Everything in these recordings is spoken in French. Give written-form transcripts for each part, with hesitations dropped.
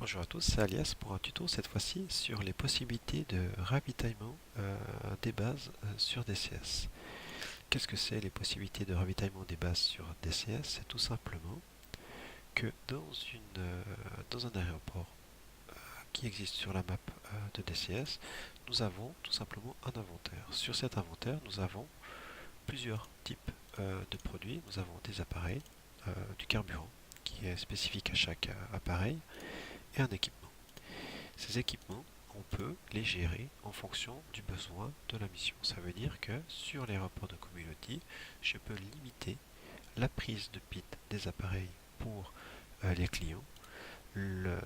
Bonjour à tous, c'est Alias pour un tuto cette fois-ci sur les possibilités de ravitaillement des bases sur DCS. Qu'est-ce que c'est les possibilités de ravitaillement des bases sur DCS? C'est tout simplement que dans un aéroport qui existe sur la map de DCS, nous avons tout simplement un inventaire. Sur cet inventaire, nous avons plusieurs types de produits. Nous avons des appareils, du carburant qui est spécifique à chaque appareil et un équipement. Ces équipements, on peut les gérer en fonction du besoin de la mission. Ça veut dire que sur les rapports de community, je peux limiter la prise de pit des appareils pour les clients, le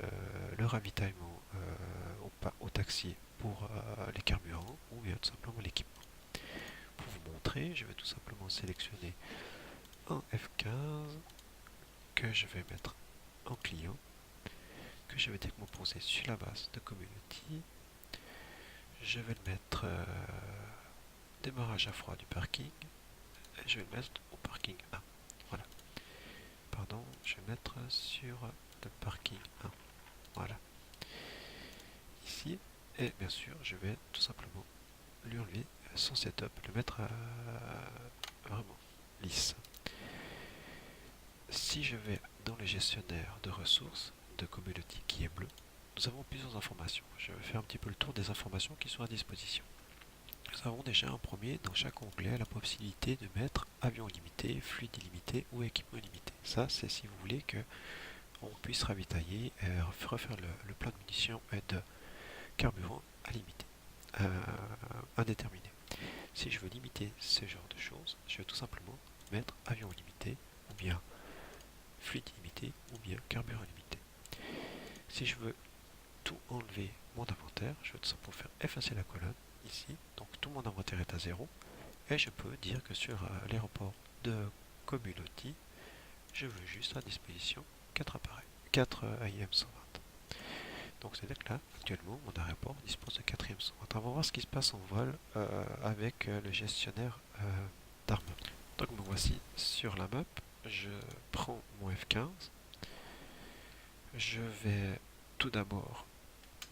ravitaillement au taxi pour les carburants ou bien tout simplement l'équipement. Pour vous montrer, je vais tout simplement sélectionner un F15 que je vais mettre en client, que je vais décomposer sur la base de community. Je vais le mettre démarrage à froid du parking et je vais le mettre au parking 1. Voilà. Pardon, je vais mettre sur le parking 1. Voilà. Ici, et bien sûr, je vais tout simplement lui enlever son setup, le mettre vraiment lisse. Si je vais dans le gestionnaire de ressources de community qui est bleu, nous avons plusieurs informations. Je vais faire un petit peu le tour des informations qui sont à disposition. Nous avons déjà en premier dans chaque onglet la possibilité de mettre avion illimité, fluide illimité ou équipement illimité. Ça, c'est si vous voulez que on puisse ravitailler et refaire le plein de munitions et de carburant à limiter, indéterminé. Si je veux limiter ce genre de choses, je vais tout simplement mettre avion illimité ou bien fluide illimité ou bien carburant illimité. Si je veux tout enlever mon inventaire, je vais tout simplement faire effacer la colonne ici, donc tout mon inventaire est à 0. Et je peux dire que sur l'aéroport de Community, je veux juste à disposition 4 appareils, 4 AIM 120. Donc c'est-à-dire que là, actuellement, mon aéroport dispose de 4 AIM 120. On va voir ce qui se passe en vol avec le gestionnaire d'armes. Donc me voici sur la map, je prends mon F15, je vais tout d'abord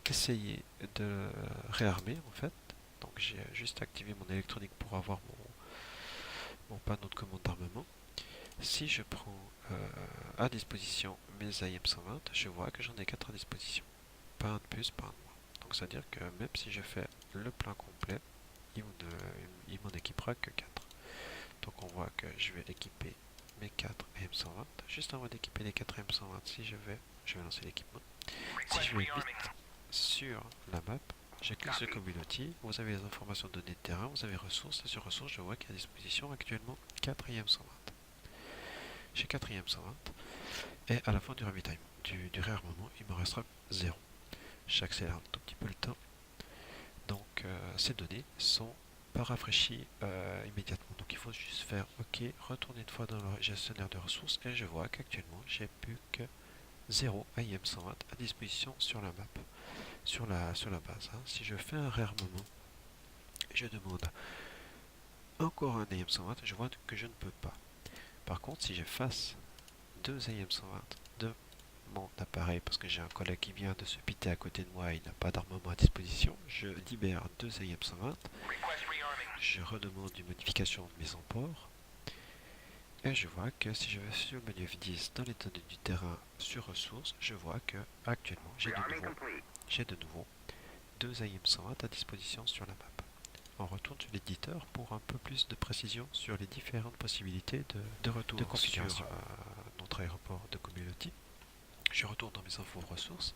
essayer de réarmer en fait. Donc j'ai juste activé mon électronique pour avoir mon panneau de commande d'armement. Si je prends à disposition mes IM 120, je vois que j'en ai 4 à disposition. Pas un de plus, pas un de moins. Donc c'est à dire que même si je fais le plein complet, il m'en équipera que 4. Donc on voit que je vais équiper mes 4 IM 120. Juste avant d'équiper les 4 IM 120, si je vais lancer l'équipement. Si je vais vite sur la map, j'ai cliqué sur Community, vous avez les informations de données de terrain, vous avez ressources, et sur ressources, je vois qu'il y a à disposition actuellement 4 IM 120. J'ai 4 IM 120, et à la fin du ravitaillement, du réarmement, il me restera 0. J'accélère un tout petit peu le temps, donc ces données sont pas rafraîchies immédiatement. Donc il faut juste faire OK, retourner une fois dans le gestionnaire de ressources, et je vois qu'actuellement, j'ai plus que 0 IM 120 à disposition sur la map. Sur la base. Si je fais un réarmement, je demande encore un AM 120, je vois que je ne peux pas. Par contre, si j'efface deux AM 120 de mon appareil, parce que j'ai un collègue qui vient de se piter à côté de moi et il n'a pas d'armement à disposition, je libère deux AM 120, je redemande une modification de mise en port, et je vois que si je vais sur le menu F10 dans les données du terrain sur ressources, je vois que actuellement j'ai de nouveau deux AM 120 à disposition sur la map. On retourne sur l'éditeur pour un peu plus de précision sur les différentes possibilités de retour de configuration sur notre aéroport de community. Je retourne dans mes infos ressources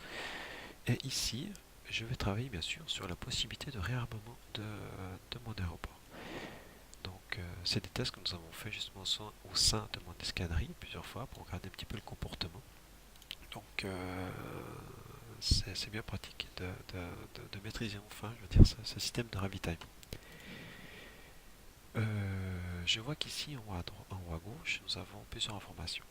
et ici je vais travailler bien sûr sur la possibilité de réarmement de mon aéroport. Donc c'est des tests que nous avons fait justement au sein de mon escadrille plusieurs fois pour regarder un petit peu le comportement. Donc c'est bien pratique de maîtriser enfin, je veux dire, ce système de ravitaillement. Je vois qu'ici en haut à gauche, nous avons plusieurs informations.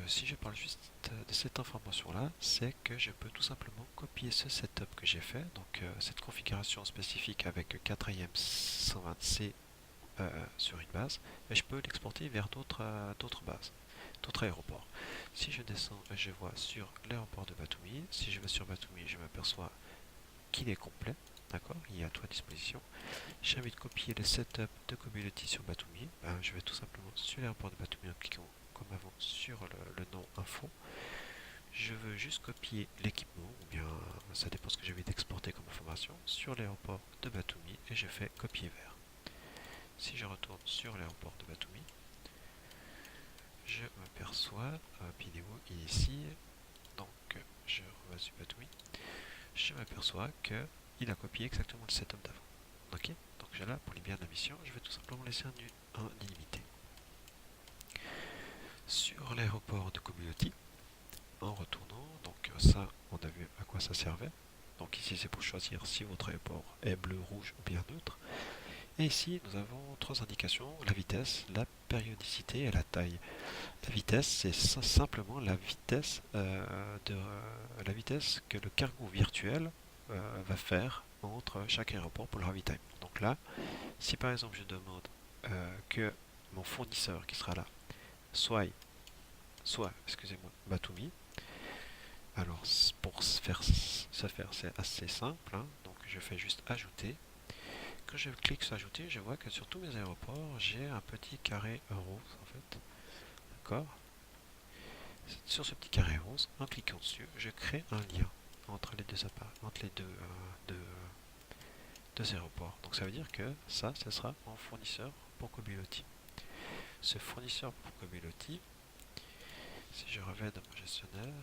Si je parle juste de cette information-là, c'est que je peux tout simplement copier ce setup que j'ai fait, donc cette configuration spécifique avec 4 IM 120C sur une base, et je peux l'exporter vers d'autres bases. d'autres aéroports. Si je descends, je vois sur l'aéroport de Batumi. Si je vais sur Batumi, je m'aperçois qu'il est complet. D'accord, il y a tout à disposition. J'ai envie de copier le setup de Community sur Batumi. Ben, je vais tout simplement sur l'aéroport de Batumi en cliquant comme avant sur le nom info. Je veux juste copier l'équipement, ou bien ça dépend ce que j'ai envie d'exporter comme information, sur l'aéroport de Batumi et je fais copier vers. Si je retourne sur l'aéroport de Batumi, je m'aperçois, vidéo ici, donc je reviens sur Batumi, je m'aperçois qu'il a copié exactement le setup d'avant. Ok, donc là, pour les biens de la mission, je vais tout simplement laisser un illimité. Sur l'aéroport de Community, en retournant, donc ça, on a vu à quoi ça servait. Donc ici, c'est pour choisir si votre aéroport est bleu, rouge ou bien neutre. Et ici, nous avons trois indications, la vitesse, la périodicité et la taille. La vitesse, c'est simplement la vitesse, la vitesse que le cargo virtuel va faire entre chaque aéroport pour le ravitaillement. Donc là, si par exemple je demande que mon fournisseur qui sera là soit excusez-moi, Batumi, alors pour ce faire c'est assez simple, hein. Donc je fais juste ajouter. Quand je clique sur ajouter, je vois que sur tous mes aéroports, j'ai un petit carré rose en fait. D'accord. Sur ce petit carré rose, en cliquant dessus, je crée un lien entre les deux appareils, entre les deux aéroports. Donc ça veut dire que ça, ce sera mon fournisseur pour Cobiloti. Ce fournisseur pour Cobiloti, si je reviens dans mon gestionnaire,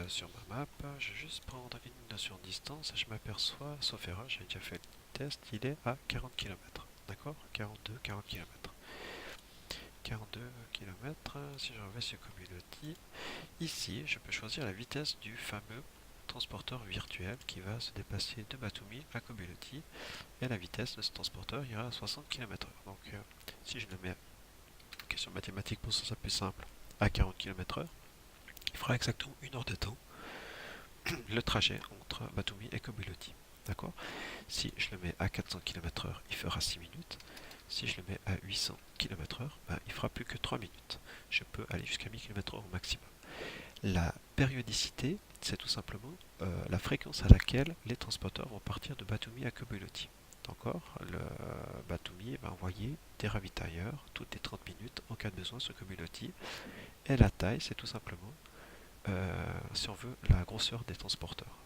sur ma map, je vais juste prendre une notion de distance et je m'aperçois, sauf erreur, j'ai déjà fait le test, il est à 40 km. D'accord, 40 km. 42 km, si je reviens sur Community, ici je peux choisir la vitesse du fameux transporteur virtuel qui va se déplacer de Batumi à Community et la vitesse de ce transporteur ira à 60 km/h. Donc si je le mets, question mathématique pour ça plus simple, à 40 km/h, il fera exactement 1 heure de temps le trajet entre Batumi et Community. D'accord. Si je le mets à 400 km/h, il fera 6 minutes. Si je le mets à 800 km/h, ben, il fera plus que 3 minutes. Je peux aller jusqu'à 1000 km/h au maximum. La périodicité, c'est tout simplement la fréquence à laquelle les transporteurs vont partir de Batumi à Community. D'accord. Le Batumi va envoyer des ravitailleurs toutes les 30 minutes en cas de besoin sur Community. Et la taille, c'est tout simplement si on veut, la grosseur des transporteurs,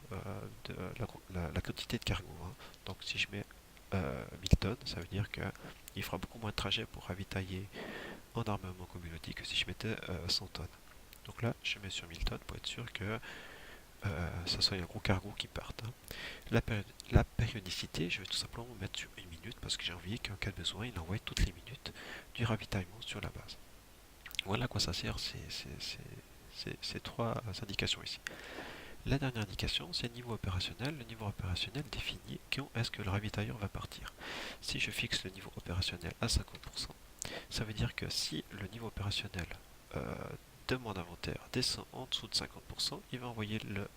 la quantité de cargo. Hein. Donc si je mets 1000 tonnes, ça veut dire qu'il fera beaucoup moins de trajets pour ravitailler en armement community que si je mettais 100 tonnes. Donc là, je mets sur 1000 tonnes pour être sûr que ça soit un gros cargo qui parte. Hein. La périodicité, je vais tout simplement mettre sur 1 minute parce que j'ai envie qu'en cas de besoin, il envoie toutes les minutes du ravitaillement sur la base. Voilà à quoi ça sert ces trois indications ici. La dernière indication, c'est le niveau opérationnel. Le niveau opérationnel définit quand est-ce que le ravitailleur va partir. Si je fixe le niveau opérationnel à 50%, ça veut dire que si le niveau opérationnel de mon inventaire descend en dessous de 50%, il va envoyer le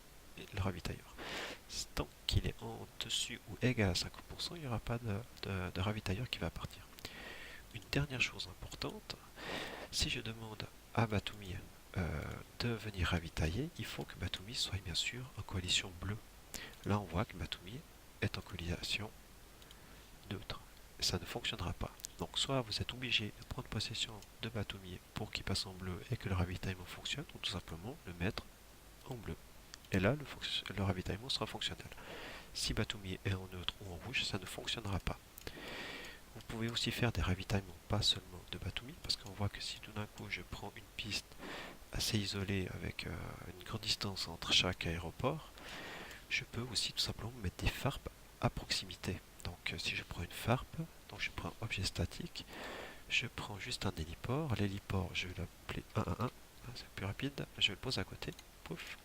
ravitailleur. Tant qu'il est en dessus ou égal à 50%, il n'y aura pas de ravitailleur qui va partir. Une dernière chose importante, si je demande à Batumi de venir ravitailler, il faut que Batumi soit bien sûr en coalition bleue. Là, on voit que Batumi est en coalition neutre. Ça ne fonctionnera pas. Donc, soit vous êtes obligé de prendre possession de Batumi pour qu'il passe en bleu et que le ravitaillement fonctionne, ou tout simplement le mettre en bleu. Et là, le ravitaillement sera fonctionnel. Si Batumi est en neutre ou en rouge, ça ne fonctionnera pas. Vous pouvez aussi faire des ravitaillements, pas seulement de Batumi, parce qu'on voit que si tout d'un coup je prends une piste assez isolée avec une grande distance entre chaque aéroport, je peux aussi tout simplement mettre des FARP à proximité. Donc si je prends une FARP, donc je prends un objet statique, je prends juste un héliport. L'héliport, je vais l'appeler 111, c'est plus rapide, je le pose à côté, pouf.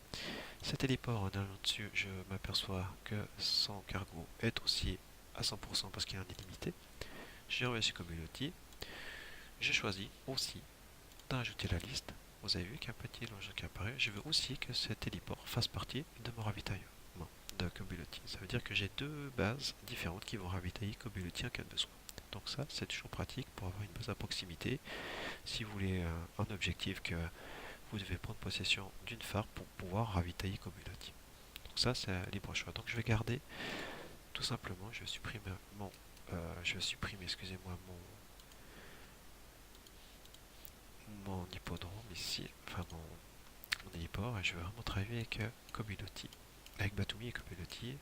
Cet héliport, en allant dessus, je m'aperçois que son cargo est aussi à 100% parce qu'il y a un illimité. Je reviens sur Community, je choisis aussi d'ajouter la liste. Vous avez vu qu'un petit logique qui apparaît. Je veux aussi que cet héliport fasse partie de mon ravitaillement de Community. Ça veut dire que j'ai deux bases différentes qui vont ravitailler Community en cas de besoin. Donc ça, c'est toujours pratique pour avoir une base à proximité. Si vous voulez un objectif que vous devez prendre possession d'une phare pour pouvoir ravitailler Community. Donc ça, c'est libre choix. Donc je vais garder, tout simplement, je supprime excusez-moi, mon hippodrome ici, enfin mon héliport, et je vais vraiment travailler avec Community, avec Batumi et Community,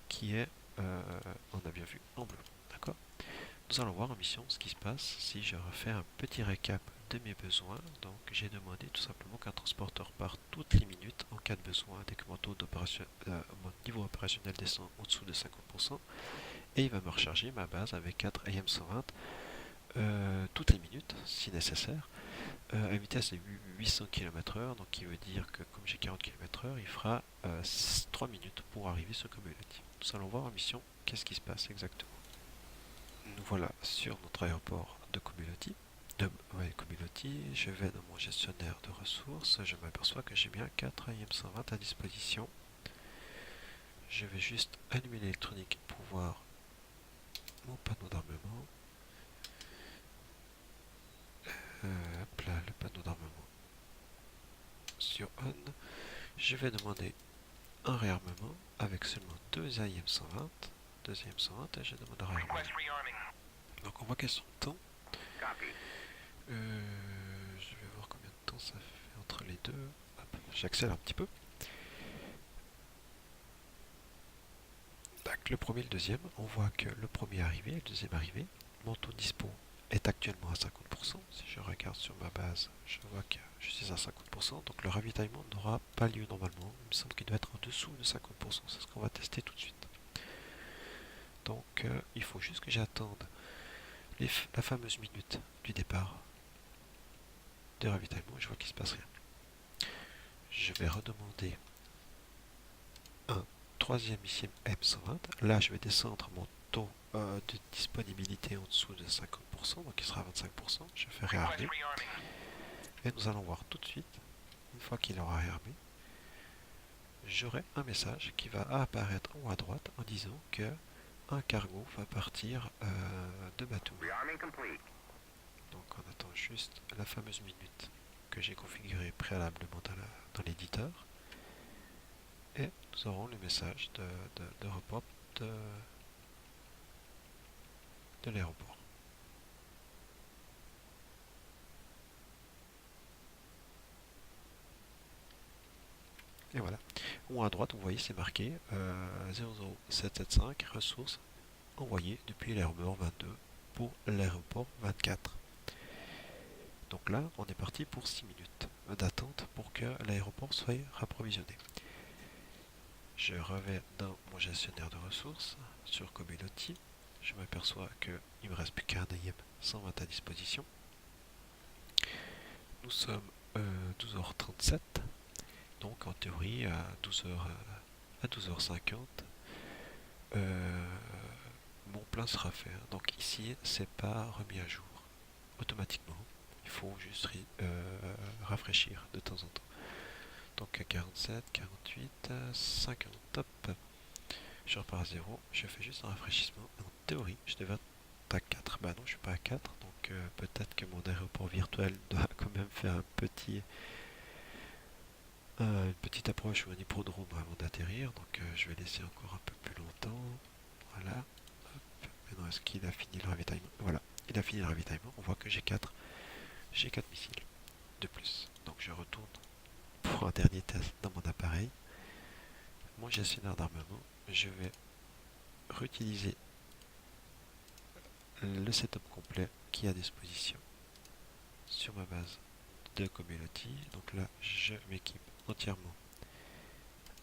qui est, on a bien vu, en bleu. D'accord. Nous allons voir en mission ce qui se passe si je refais un petit récap de mes besoins. Donc j'ai demandé tout simplement qu'un transporteur parte toutes les minutes en cas de besoin dès que mon niveau opérationnel descend en dessous de 50%, et il va me recharger ma base avec 4 AM120 toutes les minutes si nécessaire, à une vitesse de 800 km/h, donc qui veut dire que comme j'ai 40 km/h, il fera 3 minutes pour arriver sur Community. Nous allons voir en mission qu'est-ce qui se passe exactement. Nous voilà sur notre aéroport de Community. Je vais dans mon gestionnaire de ressources, je m'aperçois que j'ai bien 4 IM120 à disposition. Je vais juste allumer l'électronique pour voir mon panneau d'armement. Hop là, le panneau d'armement sur on. Je vais demander un réarmement avec seulement 2 IM120. 2 IM120 et je demande un réarmement. Donc on voit qu'elles sont le temps. Je vais voir combien de temps ça fait entre les deux. J'accélère un petit peu. Donc, le premier et le deuxième, on voit que le premier est arrivé et le deuxième est arrivé. Mon taux de dispo est actuellement à 50%. Si je regarde sur ma base, je vois que je suis à 50%. Donc le ravitaillement n'aura pas lieu normalement. Il me semble qu'il doit être en dessous de 50%. C'est ce qu'on va tester tout de suite. Donc il faut juste que j'attende la fameuse minute du départ de ravitaillement. Je vois qu'il ne se passe rien. Je vais redemander un troisième ici M120. Là, je vais descendre mon taux de disponibilité en dessous de 50%, donc il sera à 25%. Je fais réarmer. Et nous allons voir tout de suite, une fois qu'il aura réarmé, j'aurai un message qui va apparaître en haut à droite en disant que un cargo va partir de bateau. Donc on attend juste la fameuse minute que j'ai configurée préalablement dans l'éditeur. Et nous aurons le message de repop de l'aéroport. Et voilà. En haut à droite, vous voyez, c'est marqué 00775 ressources envoyées depuis l'aéroport 22 pour l'aéroport 24. Donc là, on est parti pour 6 minutes d'attente pour que l'aéroport soit rapprovisionné. Je reviens dans mon gestionnaire de ressources sur Community. Je m'aperçois qu'il ne me reste plus qu'un IM 120 à disposition. Nous sommes 12h37. Donc en théorie à 12h50 mon plein sera fait. Donc ici c'est pas remis à jour automatiquement. Il faut juste rafraîchir de temps en temps. Donc à 47, 48, 50, top. Je repars à 0, je fais juste un rafraîchissement. En théorie, je devais être à 4. Bah non, je suis pas à 4, donc peut-être que mon aéroport virtuel doit quand même faire une petite approche ou un hippodrome avant d'atterrir. Donc je vais laisser encore un peu plus longtemps. Voilà. Hop. Maintenant, est-ce qu'il a fini le ravitaillement? Voilà, il a fini le ravitaillement. On voit que j'ai 4 missiles de plus. Donc je retourne pour un dernier test dans mon appareil. Mon gestionnaire d'armement, je vais réutiliser le setup complet qui est à disposition sur ma base de Community. Donc là, je m'équipe entièrement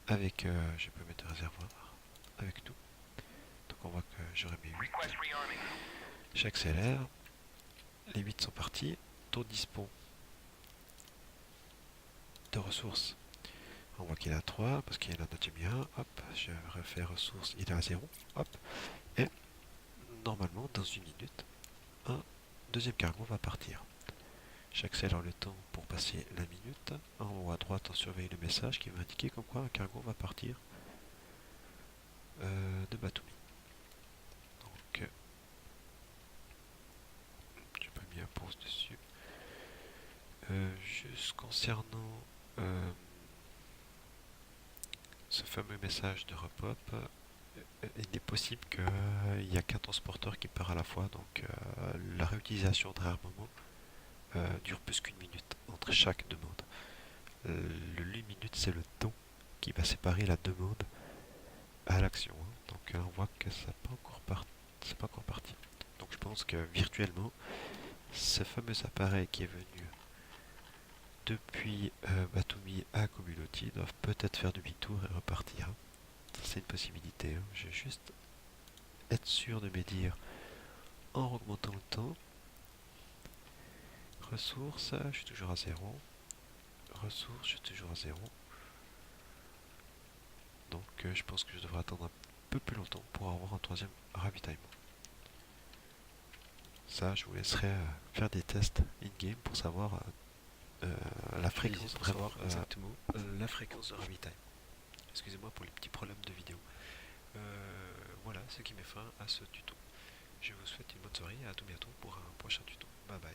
avec, je peux mettre un réservoir avec tout. Donc on voit que j'aurai mes 8. J'accélère. Les 8 sont partis. Taux de dispo de ressources. On voit qu'il est à 3 parce qu'il y en a noté bien. Hop, je refais ressources, il est à 0. Hop. Et normalement, dans une minute, un deuxième cargo va partir. J'accélère le temps pour passer la minute. En haut à droite, on surveille le message qui va indiquer comme quoi un cargo va partir de Batumi. Donc, avance dessus. Juste concernant ce fameux message de repop, il est possible qu'il n'y a qu'un transporteur qui part à la fois, donc la réutilisation d'un armement dure plus qu'une minute entre chaque demande. Le 8 minutes, c'est le temps qui va séparer la demande à l'action, hein. Donc on voit que ça n'est pas encore c'est pas encore parti. Donc je pense que virtuellement, ce fameux appareil qui est venu depuis Batumi à Community doivent peut-être faire demi-tour et repartir, hein. C'est une possibilité, hein. Je vais juste être sûr de me dire en augmentant le temps. Ressources, je suis toujours à 0. Ressources, je suis toujours à 0. Donc je pense que je devrais attendre un peu plus longtemps pour avoir un troisième ravitaillement. Ça, je vous laisserai faire des tests in-game pour savoir la fréquence, vraiment exactement la fréquence de ravitaillement. Excusez-moi pour les petits problèmes de vidéo. Voilà ce qui met fin à ce tuto. Je vous souhaite une bonne soirée et à tout bientôt pour un prochain tuto. Bye bye.